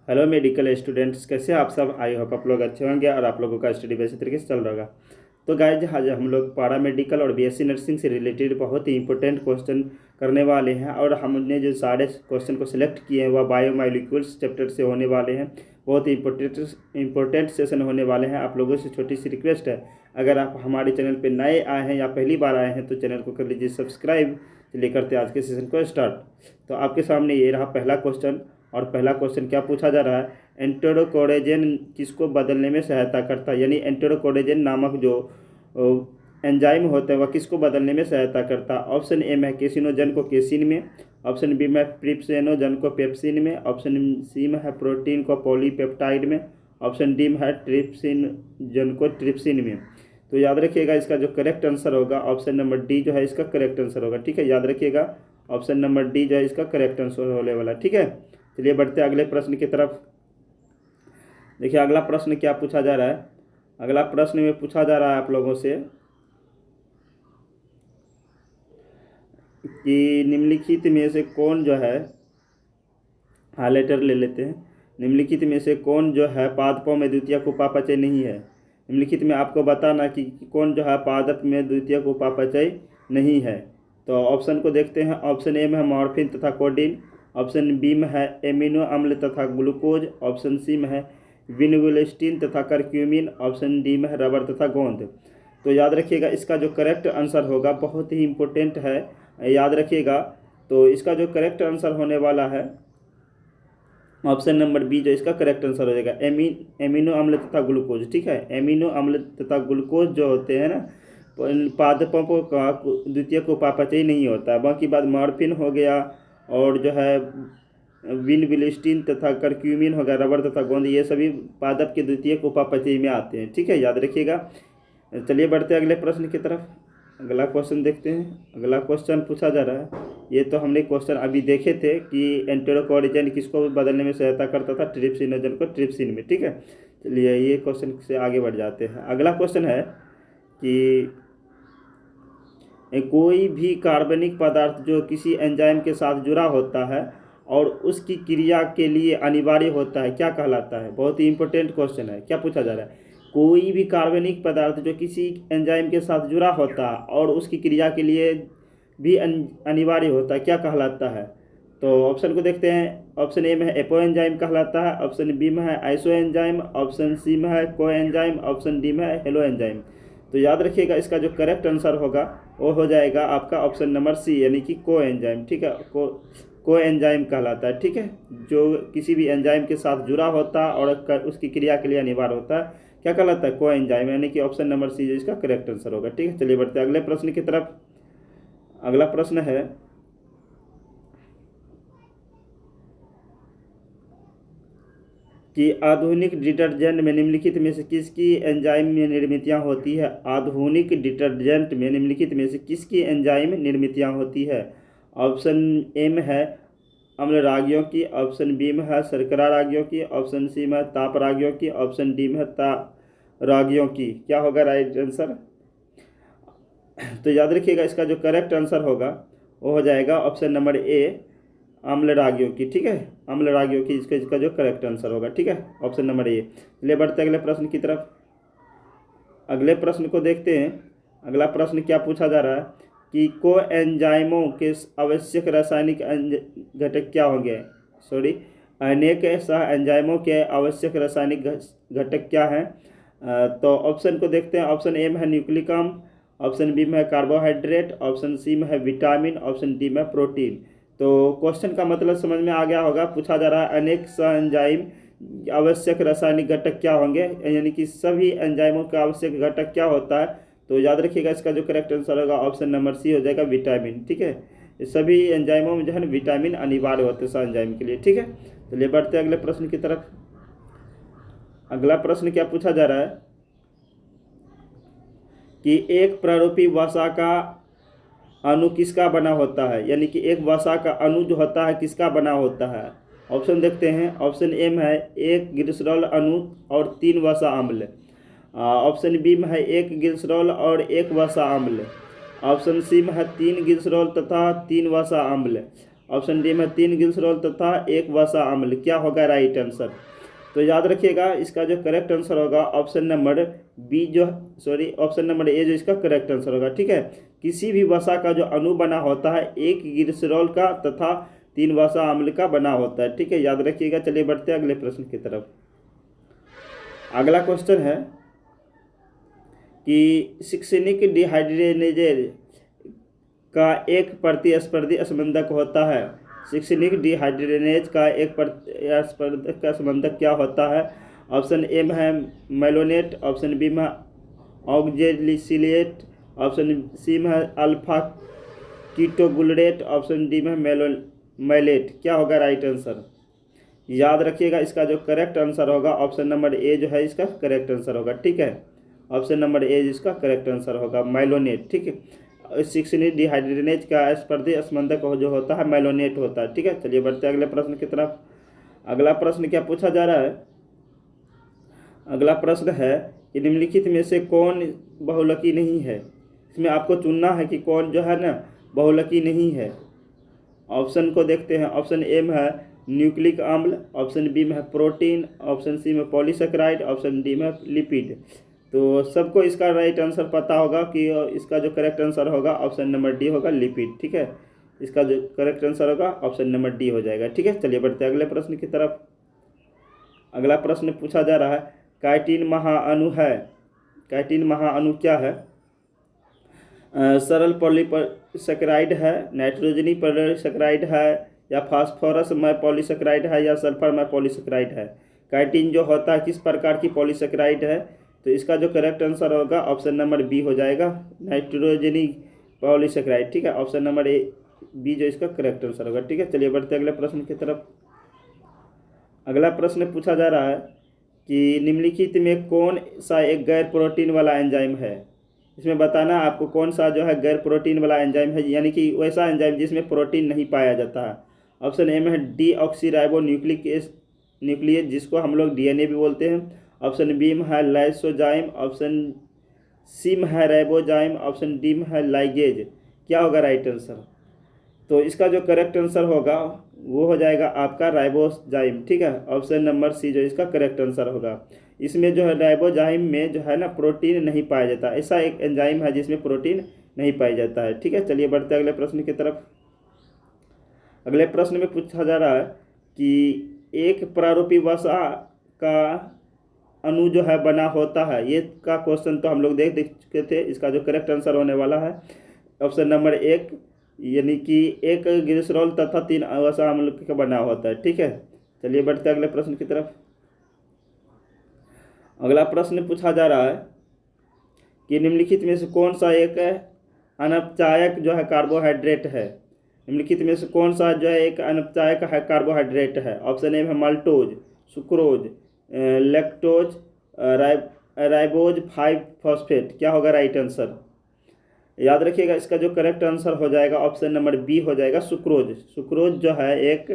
Hello medical students, कैसे आप सब? आई होप आप लोग अच्छे होंगे और आप लोगों का स्टडी बेसिक तरीके से चल रहा होगा। तो गाइज, आज हम लोग पारा मेडिकल और बीएससी नर्सिंग से रिलेटेड बहुत ही इंपॉर्टेंट क्वेश्चन करने वाले हैं। और हमने जो सारे क्वेश्चन को सिलेक्ट किए हैं वह बायोमोलिक्यूल्स चैप्टर से होने वाले हैं। बहुत ही इंपॉर्टेंट सेशन होने वाले हैं। आप लोगों से छोटी सी रिक्वेस्ट है, अगर आप हमारे चैनल पर नए आए हैं या पहली बार आए हैं तो चैनल को कर लीजिए सब्सक्राइब। चलिए करते हैं आज के सेशन को स्टार्ट। तो आपके सामने ये रहा पहला क्वेश्चन। और पहला क्वेश्चन क्या पूछा जा रहा है, एंटेरोकोडेजन किसको बदलने में सहायता करता है? यानी एंटेरोकोडेजन नामक जो एंजाइम होता है वह किसको बदलने में सहायता करता है? ऑप्शन ए में केसिनोजन को केसिन में, ऑप्शन बी में ट्रिप्सिनोजन को पेप्सिन में, ऑप्शन सी में है प्रोटीन को पॉलीपेप्टाइड में, ऑप्शन डी में है ट्रिप्सिनोजन को ट्रिप्सिन में। तो याद रखिएगा इसका जो करेक्ट आंसर होगा ऑप्शन नंबर डी जो है इसका करेक्ट आंसर होगा। ठीक है, याद रखिएगा ऑप्शन नंबर डी जो है इसका करेक्ट आंसर होने वाला। ठीक है, चलिए बढ़ते हैं अगले प्रश्न की तरफ। देखिए अगला प्रश्न क्या पूछा जा रहा है। अगला प्रश्न में पूछा जा रहा है आप लोगों से कि निम्नलिखित में से कौन जो है, हाइलाइटर ले लेते हैं, निम्नलिखित में से कौन जो है पादपों में द्वितीयक उपापचय नहीं है? निम्नलिखित में आपको बताना कि कौन जो है पादप में द्वितीयक उपापचय नहीं है। तो ऑप्शन को देखते हैं। ऑप्शन ए में है मॉर्फिन तथा कोडीन, ऑप्शन बी में है एमिनो अम्ल तथा ग्लूकोज, ऑप्शन सी में है विनवुलेस्टिन तथा करक्यूमिन, ऑप्शन डी में है रबर तथा गोंद। तो याद रखिएगा इसका जो करेक्ट आंसर होगा बहुत ही इम्पोर्टेंट है, याद रखिएगा। तो इसका जो करेक्ट आंसर होने वाला है ऑप्शन नंबर बी जो इसका करेक्ट आंसर हो जाएगा, एमिनो अम्ल तथा ग्लूकोज। ठीक है, एमिनो अम्ल तथा ग्लूकोज जो होते हैं ना पादपों का द्वितीयक उपापचय नहीं होता। बाकी बात मॉर्फिन हो गया और जो है विनविलिस्टिन तथा करक्यूमिन हो गया, रबर तथा गोंद, ये सभी पादप के द्वितीयक उपापचय में आते हैं। ठीक है, याद रखिएगा। चलिए बढ़ते हैं अगले प्रश्न की तरफ। अगला क्वेश्चन देखते हैं। अगला क्वेश्चन पूछा जा रहा है, ये तो हमने क्वेश्चन अभी देखे थे कि एंटेरोकोडेजन किसको बदलने में सहायता करता था? ट्रिप्सिनोजन को ट्रिप्सिन में। ठीक है, चलिए ये क्वेश्चन से आगे बढ़ जाते हैं। अगला क्वेश्चन है कि कोई भी कार्बनिक पदार्थ जो किसी एंजाइम के साथ जुड़ा होता है और उसकी क्रिया के लिए अनिवार्य होता है क्या कहलाता है? बहुत ही इंपॉर्टेंट क्वेश्चन है। क्या पूछा जा रहा है, कोई भी कार्बनिक पदार्थ जो किसी एंजाइम के साथ जुड़ा होता है और उसकी क्रिया के लिए भी अनिवार्य होता है क्या कहलाता है? तो ऑप्शन को देखते हैं। ऑप्शन ए में है एपो एंजाइम कहलाता है, ऑप्शन बी में है आइसो एंजाइम, ऑप्शन सी में है को एंजाइम, ऑप्शन डी में है हेलो एंजाइम। तो याद रखिएगा इसका जो करेक्ट आंसर होगा वो हो जाएगा आपका ऑप्शन नंबर सी, यानी कि को एंजाइम। ठीक है, को एंजाइम कहलाता है। ठीक है, जो किसी भी एंजाइम के साथ जुड़ा होता है और उसकी क्रिया के लिए अनिवार्य होता है क्या कहलाता है? को एंजाइम, यानी कि ऑप्शन नंबर सी जो इसका करेक्ट आंसर होगा। ठीक है, चलिए बढ़ते हैं अगले प्रश्न की तरफ। अगला प्रश्न है कि आधुनिक डिटर्जेंट में निम्नलिखित में से किसकी एंजाइम में निर्मितियाँ होती है? आधुनिक डिटर्जेंट में निम्नलिखित में से किसकी एंजाइम निर्मितियाँ होती है? ऑप्शन ए में है अम्ल रागियों की, ऑप्शन बी में है शर्करा रागियों की, ऑप्शन सी में है ताप रागियों की, ऑप्शन डी में है रागियों की। क्या होगा राइट आंसर? तो याद रखिएगा इसका जो करेक्ट आंसर होगा वो हो जाएगा ऑप्शन नंबर ए, अम्ल रागियों की। ठीक है, अम्ल रागियों की इसका जो करेक्ट आंसर होगा। ठीक है, ऑप्शन नंबर ए। चलिए बढ़ते अगले प्रश्न की तरफ। अगले प्रश्न को देखते हैं। अगला प्रश्न क्या पूछा जा रहा है कि को एंजाइमों के आवश्यक रासायनिक घटक क्या होंगे? अनेक सह एंजाइमों के आवश्यक रासायनिक घटक क्या हैं? तो ऑप्शन को देखते हैं। ऑप्शन ए में है न्यूक्लिक अम्ल, ऑप्शन बी में है कार्बोहाइड्रेट, ऑप्शन सी में है विटामिन, ऑप्शन डी में प्रोटीन। तो क्वेश्चन का मतलब समझ में आ गया होगा। पूछा जा रहा है अनेक सह एंजाइम आवश्यक रासायनिक घटक क्या होंगे, यानी कि सभी एंजाइमों का आवश्यक घटक क्या होता है? तो याद रखिएगा इसका जो करेक्ट आंसर होगा ऑप्शन नंबर सी हो जाएगा, विटामिन। ठीक है, सभी एंजाइमों में जो है विटामिन अनिवार्य होते हैं सह एंजाइम के लिए। ठीक है, चलिए बढ़ते हैं अगले प्रश्न की तरफ। अगला प्रश्न क्या पूछा जा रहा है कि एक प्रारूपी वसा का अणु किसका बना होता है? यानी कि एक वसा का अणु जो होता है किसका बना होता है? ऑप्शन देखते हैं। ऑप्शन ए में है एक ग्लिसरॉल अणु और 3 वसा अम्ल, ऑप्शन बी में है एक ग्लिसरॉल और 1 वसा अम्ल, ऑप्शन सी में है 3 ग्लिसरॉल तथा 3 वसा अम्ल, ऑप्शन डी में 3 ग्लिसरॉल तथा 1 वसा अम्ल। क्या होगा राइट आंसर? तो याद रखिएगा इसका जो करेक्ट आंसर होगा ऑप्शन नंबर बी जो ऑप्शन नंबर ए जो इसका करेक्ट आंसर होगा। ठीक है, किसी भी वसा का जो अणु बना होता है 1 ग्लिसरॉल का तथा 3 वसा अम्ल का बना होता है। ठीक है, याद रखिएगा। चलिए बढ़ते हैं अगले प्रश्न की तरफ। अगला क्वेश्चन है कि शिक्षणिक डिहाइड्रोजनेज का एक प्रतिस्पर्धी संबंधक होता है। शिक्षणिक डिहाइड्रोजनेज का एक प्रतिस्पर्धक का संबंधक क्या होता है? ऑप्शन ए में है मेलोनेट, ऑप्शन बी में ऑक्जेलिसिलेट, ऑप्शन सी में है अल्फा कीटोगुलरेट, ऑप्शन डी में मैलेट। क्या होगा राइट आंसर? याद रखिएगा इसका जो करेक्ट आंसर होगा ऑप्शन नंबर ए जो है इसका करेक्ट आंसर होगा। ठीक है, ऑप्शन नंबर ए जिसका करेक्ट आंसर होगा मेलोनेट। ठीक है, शिक्षणिक डिहाइड्रोजनेज का स्पर्धी संबंधक जो होता है मेलोनेट होता है। ठीक है, चलिए बढ़ते हैं अगले प्रश्न की तरफ। अगला प्रश्न क्या पूछा जा रहा है? अगला प्रश्न है कि निम्नलिखित में से कौन बहुलकी नहीं है। इसमें आपको चुनना है कि कौन जो है ना बहुलकी नहीं है। ऑप्शन को देखते हैं। ऑप्शन ए में है न्यूक्लिक अम्ल, ऑप्शन बी में है प्रोटीन, ऑप्शन सी में पॉलीसेकेराइड, ऑप्शन डी में लिपिड। तो सबको इसका राइट आंसर पता होगा कि इसका जो करेक्ट आंसर होगा ऑप्शन नंबर डी होगा, लिपिड। ठीक है, इसका जो करेक्ट आंसर होगा ऑप्शन नंबर डी हो जाएगा। ठीक है, चलिए बढ़ते हैं अगले प्रश्न की तरफ। अगला प्रश्न पूछा जा रहा है काइटिन महाअणु है। काइटिन महाअणु क्या है? सरल पॉलीसेकेराइड है, नाइट्रोजनी पॉलीसेकेराइड है, या फास्फोरस में पॉलीसेकेराइड है, या सल्फर में पॉलीसेकेराइड है। काइटिन जो होता है किस प्रकार की पॉलीसेकेराइड है? तो इसका जो करेक्ट आंसर होगा ऑप्शन नंबर बी हो जाएगा, नाइट्रोजनी पॉलीसेकेराइड। ठीक है, ऑप्शन नंबर ए बी जो इसका करेक्ट आंसर होगा। ठीक है, चलिए बढ़ते अगले प्रश्न की तरफ। अगला प्रश्न पूछा जा रहा है कि निम्नलिखित में कौन सा एक गैर प्रोटीन वाला एंजाइम है। इसमें बताना आपको कौन सा जो है गैर प्रोटीन वाला एंजाइम है, यानी कि वैसा एंजाइम जिसमें प्रोटीन नहीं पाया जाता है। ऑप्शन ए में है डीऑक्सीराइबो न्यूक्लियस जिसको हम लोग डीएनए भी बोलते हैं, ऑप्शन बी में है लाइसोजाइम, ऑप्शन सी में है राइबोजाइम, ऑप्शन डी में है लाइगेज। क्या होगा राइट आंसर? तो इसका जो करेक्ट आंसर होगा वो हो जाएगा आपका राइबोजाइम। ठीक है, ऑप्शन नंबर सी जो इसका करेक्ट आंसर होगा। इसमें जो है राइबोजाइम में जो है ना प्रोटीन नहीं पाया जाता, ऐसा एक एंजाइम है जिसमें प्रोटीन नहीं पाया जाता है। ठीक है, चलिए बढ़ते अगले प्रश्न की तरफ। अगले प्रश्न में पूछा जा रहा है कि एक प्रारूपी वसा का अणु जो है बना होता है। ये का क्वेश्चन तो हम लोग देख चुके थे। इसका जो करेक्ट आंसर होने वाला है ऑप्शन नंबर एक, यानी कि 1 ग्लिसरॉल तथा 3 वसा अम्ल का बना होता है। ठीक है, चलिए बढ़ते अगले प्रश्न की तरफ। अगला प्रश्न पूछा जा रहा है कि निम्नलिखित में से कौन सा एक अनपचायक जो है कार्बोहाइड्रेट है। निम्नलिखित में से कौन सा जो है एक अनपचायक है कार्बोहाइड्रेट है? ऑप्शन ए है maltose, sucrose, lactose, ribose 5 phosphate. क्या होगा राइट आंसर? याद रखिएगा इसका जो करेक्ट आंसर हो जाएगा ऑप्शन नंबर बी हो जाएगा, सुक्रोज। सुक्रोज जो है एक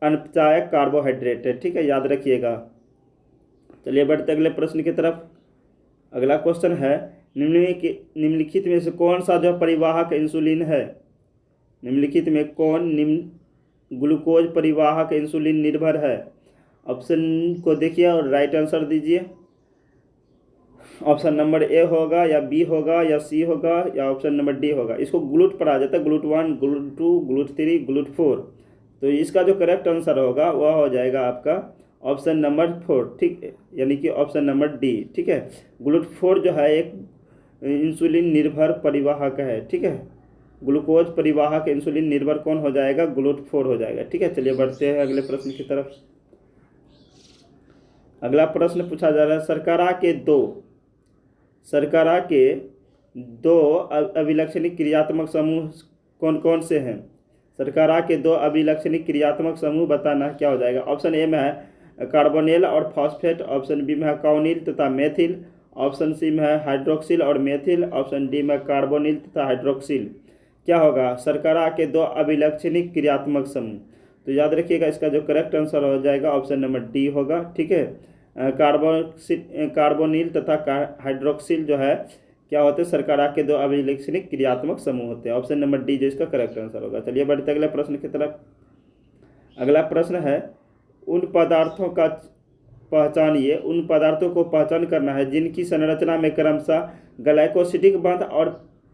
अनपचायक कार्बोहाइड्रेट है। ठीक है, याद रखिएगा। चलिए बढ़ते अगले प्रश्न की तरफ। अगला क्वेश्चन है निम्नलिखित में से कौन सा जो परिवाहक इंसुलिन है? निम्नलिखित में कौन ग्लूकोज परिवाहक इंसुलिन निर्भर है? ऑप्शन को देखिए और राइट आंसर दीजिए। ऑप्शन नंबर ए होगा, या बी होगा, या सी होगा, या ऑप्शन नंबर डी होगा। इसको ग्लूट पढ़ा जाता है, ग्लूट 1, ग्लूट 2, ग्लूट 3, ग्लूट 4। तो इसका जो करेक्ट आंसर होगा वह हो जाएगा आपका ऑप्शन नंबर 4। ठीक है, यानी कि ऑप्शन नंबर डी। ठीक है, ग्लूट 4 जो है एक इंसुलिन निर्भर परिवाहक है। ठीक है, ग्लूकोज परिवाहक इंसुलिन निर्भर कौन हो जाएगा? ग्लूट 4 हो जाएगा। ठीक है, चलिए बढ़ते हैं अगले प्रश्न की तरफ। अगला प्रश्न पूछा जा रहा है शर्करा के दो अभिलक्षणिक क्रियात्मक समूह कौन कौन से हैं? शर्करा के 2 अभिलक्षणिक क्रियात्मक समूह बताना क्या हो जाएगा? ऑप्शन ए में है कार्बोनिल और फॉस्फेट, ऑप्शन बी में है काउनिल तथा मेथिल, ऑप्शन सी में है हाइड्रोक्सिल और मेथिल, ऑप्शन डी में कार्बोनिल तथा हाइड्रोक्सिल। क्या होगा? शर्करा के 2 अभिलक्षणिक क्रियात्मक समूह। तो याद रखिएगा इसका जो करेक्ट आंसर हो जाएगा ऑप्शन नंबर डी होगा। ठीक है, कार्बोनिल तथा हाइड्रोक्सिल जो है क्या होते हैं? शर्करा के दो अभिलक्षणिक क्रियात्मक समूह होते हैं। ऑप्शन नंबर डी जो इसका करेक्ट आंसर होगा। चलिए बढ़ते अगले प्रश्न की तरफ। अगला प्रश्न है, उन पदार्थों का पहचानिए, उन पदार्थों को पहचान करना है जिनकी संरचना में क्रमशः ग्लाइकोसिडिक बंध और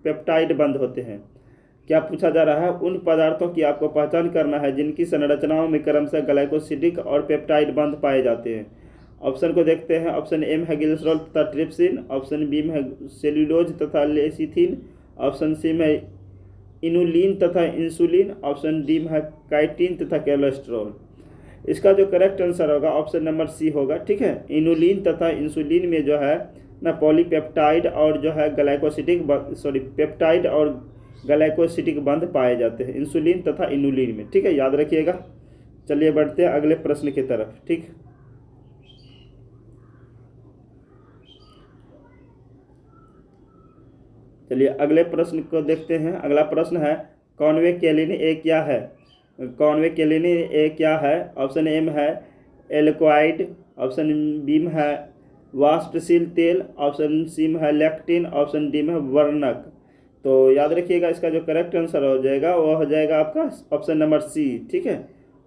पेप्टाइड बंध होते हैं। क्या पूछा जा रहा है? उन पदार्थों की आपको पहचान करना है जिनकी संरचनाओं में क्रमशः ग्लाइकोसिडिक और पेप्टाइड बंध पाए जाते हैं। ऑप्शन को देखते हैं। ऑप्शन एम है ग्लिसरॉल तथा ट्रिप्सिन, ऑप्शन बी में है सेल्यूलोज तथा लेसिथिन, ऑप्शन सी में है इनुलिन तथा इंसुलिन, ऑप्शन डी में है काइटिन तथा कोलेस्ट्रॉल। इसका जो करेक्ट आंसर होगा ऑप्शन नंबर सी होगा। ठीक है, इनुलिन तथा इंसुलिन में जो है ना पॉलीपेप्टाइड और जो है पेप्टाइड और ग्लाइकोसिडिक बंध पाए जाते हैं इंसुलिन तथा इनुलिन में। ठीक है, याद रखिएगा। चलिए बढ़ते हैं अगले प्रश्न की तरफ। ठीक, चलिए अगले प्रश्न को देखते हैं। अगला प्रश्न है, कॉन्वेकेलिन ए क्या है? कॉन्वेकेलिन ए क्या है? ऑप्शन एम है एल्कोहाइड, ऑप्शन बी में है वाष्पशील तेल, ऑप्शन सी में है लैक्टिन, ऑप्शन डी में है वर्णक। तो याद रखिएगा, इसका जो करेक्ट आंसर हो जाएगा वो हो जाएगा आपका ऑप्शन नंबर सी। ठीक है,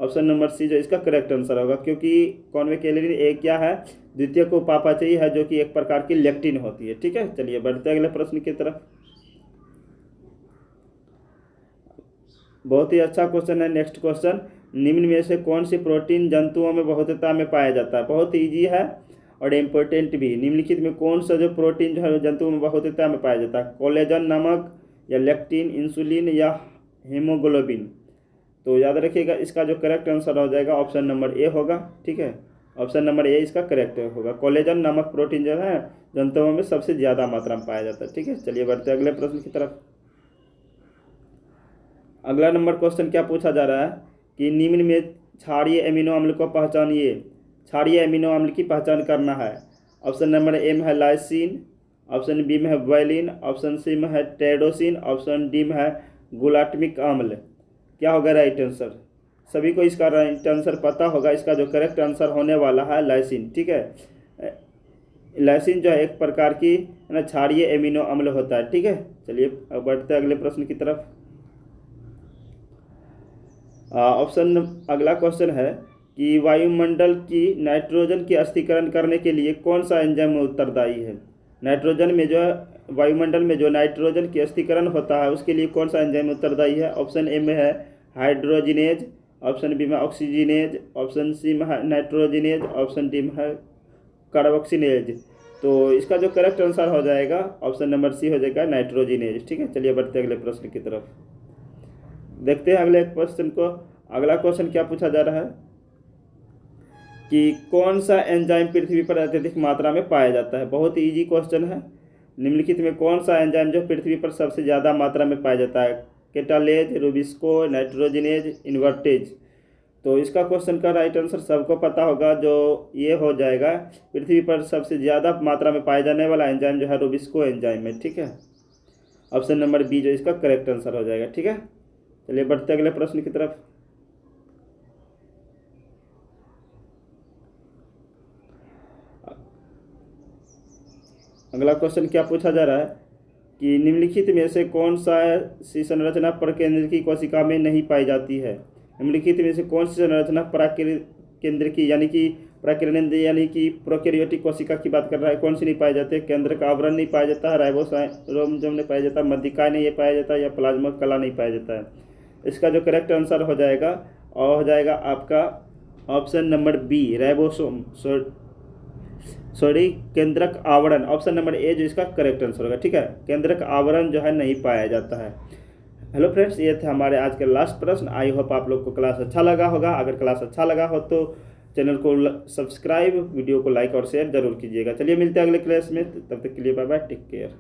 ऑप्शन नंबर सी जो इसका करेक्ट आंसर होगा, क्योंकि कॉन्वेकेलिन ए क्या है? द्वितीयक उपापचयी है जो कि एक प्रकार की लेक्टिन होती है। ठीक है, चलिए बढ़ते अगले प्रश्न की तरफ। बहुत ही अच्छा क्वेश्चन है। नेक्स्ट क्वेश्चन, निम्न में से कौन सी प्रोटीन जंतुओं में बहुतता में पाया जाता है? बहुत ईजी है और इम्पोर्टेंट भी। निम्नलिखित में कौन सा जो प्रोटीन जो है जंतुओं में बहुतता में पाया जाता है? कोलेजन नामक, या लेक्टिन, इंसुलिन या हीमोग्लोबिन? तो याद रखिएगा, इसका जो करेक्ट आंसर हो जाएगा ऑप्शन नंबर ए होगा। ठीक है, ऑप्शन नंबर ए इसका करेक्ट होगा। कोलेजन नामक प्रोटीन जो है जंतुओं में सबसे ज़्यादा मात्रा में पाया जाता है। ठीक है, चलिए बढ़ते अगले प्रश्न की तरफ। अगला नंबर क्वेश्चन क्या पूछा जा रहा है कि निम्न में क्षारीय एमिनो अम्ल को पहचानिए। क्षारीय एमिनो अम्ल की पहचान करना है। ऑप्शन नंबर ए में है लाइसिन, ऑप्शन बी में है वालिन, ऑप्शन सी में है टेरोसिन, ऑप्शन डी में है ग्लूटामिक अम्ल। क्या होगा राइट आंसर? सभी को इसका राइट आंसर पता होगा। इसका जो करेक्ट आंसर होने वाला है लाइसिन। ठीक है, लाइसिन जो है एक प्रकार की ना क्षारीय एमिनो अम्ल होता है। ठीक है, चलिए अब बढ़ते हैं अगले प्रश्न की तरफ। ऑप्शन अगला क्वेश्चन है कि वायुमंडल की नाइट्रोजन की अस्थिकरण करने के लिए कौन सा एंजाइम उत्तरदायी है? नाइट्रोजन में जो वायुमंडल में जो नाइट्रोजन की अस्थिकरण होता है उसके लिए कौन सा एंजाइम उत्तरदायी है? ऑप्शन ए में है हाइड्रोजिनेज, ऑप्शन बी में ऑक्सीजिनेज, ऑप्शन सी में है नाइट्रोजिनेज, ऑप्शन डी में है कार्बोक्सिलेज। तो इसका जो करेक्ट आंसर हो जाएगा ऑप्शन नंबर सी हो जाएगा नाइट्रोजिनेज। ठीक है, चलिए बढ़ते अगले प्रश्न की तरफ। देखते हैं अगले क्वेश्चन को। अगला क्वेश्चन क्या पूछा जा रहा है कि कौन सा एंजाइम पृथ्वी पर अत्यधिक मात्रा में पाया जाता है? बहुत इजी क्वेश्चन है। निम्नलिखित में कौन सा एंजाइम जो पृथ्वी पर सबसे ज़्यादा मात्रा में पाया जाता है? Catalase, rubisco, nitrogenase, invertase. तो इसका क्वेश्चन का राइट आंसर सबको पता होगा, जो ये हो जाएगा पृथ्वी पर सबसे ज़्यादा मात्रा में पाया जाने वाला एंजाइम जो है रूबिस्को एंजाइम है। ठीक है, ऑप्शन नंबर बी जो इसका करेक्ट आंसर हो जाएगा। ठीक है, चलिए बढ़ते अगले प्रश्न की तरफ। अगला क्वेश्चन क्या पूछा जा रहा है कि निम्नलिखित में से कौन सा सी संरचना प्रकेंद्रकी कोशिका में नहीं पाई जाती है? निम्नलिखित में से कौन सी संरचना प्रकेंद्रकी यानी कि प्रकीर्णन यानी कि प्रोकैरियोटिक कोशिका की बात कर रहा है, कौन सी नहीं पाई जाती है? केंद्रक आवरण नहीं पाया जाता है, राइबोसोम नहीं पाया जाता, मध्यिका नहीं पाया जाता, या प्लाज्मा कला नहीं पाया जाता है? इसका जो करेक्ट आंसर हो जाएगा और हो जाएगा आपका ऑप्शन नंबर बी राइबोसोम केंद्रक आवरण। ऑप्शन नंबर ए जो इसका करेक्ट आंसर होगा। ठीक है, केंद्रक आवरण जो है नहीं पाया जाता है। हेलो फ्रेंड्स, ये थे हमारे आज के लास्ट प्रश्न। आई होप आप लोग को क्लास अच्छा लगा होगा। अगर क्लास अच्छा लगा हो तो चैनल को सब्सक्राइब, वीडियो को लाइक और शेयर जरूर कीजिएगा। चलिए मिलते हैं अगले क्लास में, तब तक के लिए बाय बाय, टेक केयर।